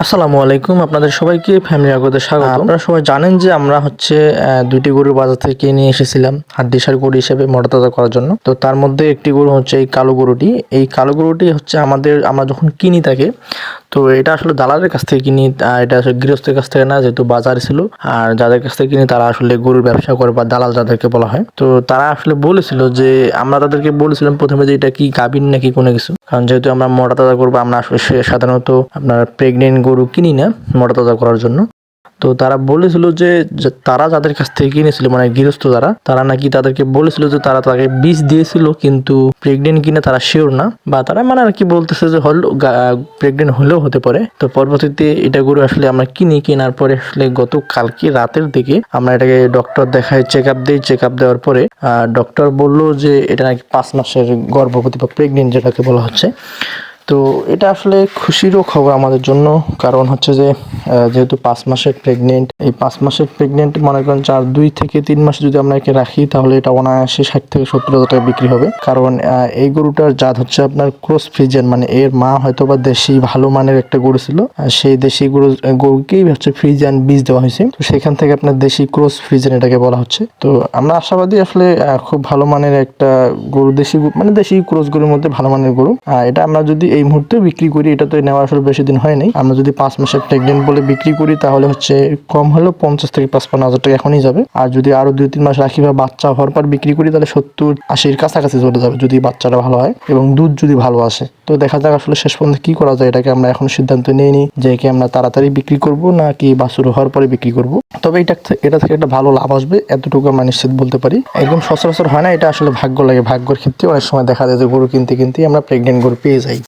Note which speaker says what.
Speaker 1: আসসালামু আলাইকুম, আপনাদের সবাইকে ফ্যামিলি আগতে স্বাগত। আপনারা সবাই জানেন যে আমরা দুইটি গরু বাজার থেকে নিয়ে এসেছিলাম হাড্ডিসার গরু হিসেবে মোটা করার জন্য। তো তার মধ্যে একটি গরু হচ্ছে এই কালো গরুটি। এই কালো গরুটি হচ্ছে আমরা যখন কিনি তাকে, তো এটা আসলে দালালের কাছ থেকে কিনি, এটা আসলে গৃহস্থের কাছ থেকে না, যেহেতু বাজার ছিল। আর যাদের কাছ থেকে কিনি তারা আসলে গরুর ব্যবসা করে বা দালাল যাদেরকে বলা হয়। তো তারা আসলে বলেছিল যে আমরা তাদেরকে বলেছিলাম প্রথমে যে এটা কি গাভীর নাকি কোনো কিছু, কারণ যেহেতু আমরা মোটা তাজা করবো, আমরা আসলে সাধারণত আপনার প্রেগনেন্ট গরু কিনি না মোটা তাজা করার জন্য। তো তারা বলেছিল যে তারা যাদের কাছ থেকে কিনেছিল, মানে গৃহস্থ তারা নাকি তাদেরকে বলেছিল যে তারা তাকে বীজ দিয়েছিল, কিন্তু প্রেগনেন্ট কিনা তারা শিওর না, বা তারা মানে আর কি বলতেছে যে প্রেগনেন্ট হলেও হতে পারে। তো পরবর্তীতে এটা গরু আসলে আমরা কেনার পরে আসলে গত কালকে রাতের দিকে আমরা এটাকে ডক্টর দেখাই, চেক আপ দেওয়ার পরে ডক্টর বললো যে এটা নাকি 5 মাসের গর্ভবতী বা প্রেগনেন্ট যেটাকে বলা হচ্ছে। তো এটা আসলে খুশিরও খবর আমাদের জন্য, কারণ হচ্ছে যে যেহেতু 5 মাসের প্রেগনেন্ট, এই 5 মাসের প্রেগনেন্ট মনে করেন 2 থেকে 3 মাস যদি আমরা একে রাখি, তাহলে এটা অনায়াসে 60 থেকে 70 হাজার টাকা বিক্রি হবে। কারণ এই গরুটার জাত হচ্ছে আপনার ক্রস ফ্রিজিয়ান, মানে এর মা হয়তো বা দেশি ভালো মানের একটা গরু ছিল, সেই দেশি গরুকেই হচ্ছে ফ্রিজিয়ান বীজ দেওয়া হয়েছে। তো সেখান থেকে আপনার দেশি ক্রস ফ্রিজিয়ান এটাকে বলা হচ্ছে। তো আমরা আশাবাদী আসলে খুব ভালো মানের একটা গরু, দেশি ক্রস গরুর মধ্যে ভালো মানের গরু। এটা আমরা যদি এই মুহূর্তে বিক্রি করি, এটা তো নেওয়া আসলে বেশি দিন হয় নাই, আমরা যদি 5 মাসের প্রেগনেন্ট বলে বিক্রি করি, তাহলে হচ্ছে কম হলেও 50 থেকে 55 হাজার টাকা এখনই যাবে। আর যদি আরো 2-3 মাস রাখি বা বাচ্চা হওয়ার পর বিক্রি করি, তাহলে 70-80-র কাছাকাছি চলে যাবে, যদি বাচ্চাটা ভালো হয় এবং দুধ যদি ভালো আসে। তো দেখা যাক আসলে শেষ পর্যন্ত কি করা যায়। এটাকে আমরা এখন সিদ্ধান্ত নিইনি যে একে আমরা তাড়াতাড়ি বিক্রি করব নাকি বাছুর হওয়ার পরে বিক্রি করব। তবে এটা থেকে একটা ভালো লাভ আসবে, এতটুকু আমরা নিশ্চিত বলতে পারি। একদম সচরাচর হয় না, এটা আসলে ভাগ্য লাগে। ভাগ্যের ক্ষেত্রে অনেক সময় দেখা যায় যে গরু কিনতে আমরা প্রেগনেন্ট গরু পেয়ে যাই।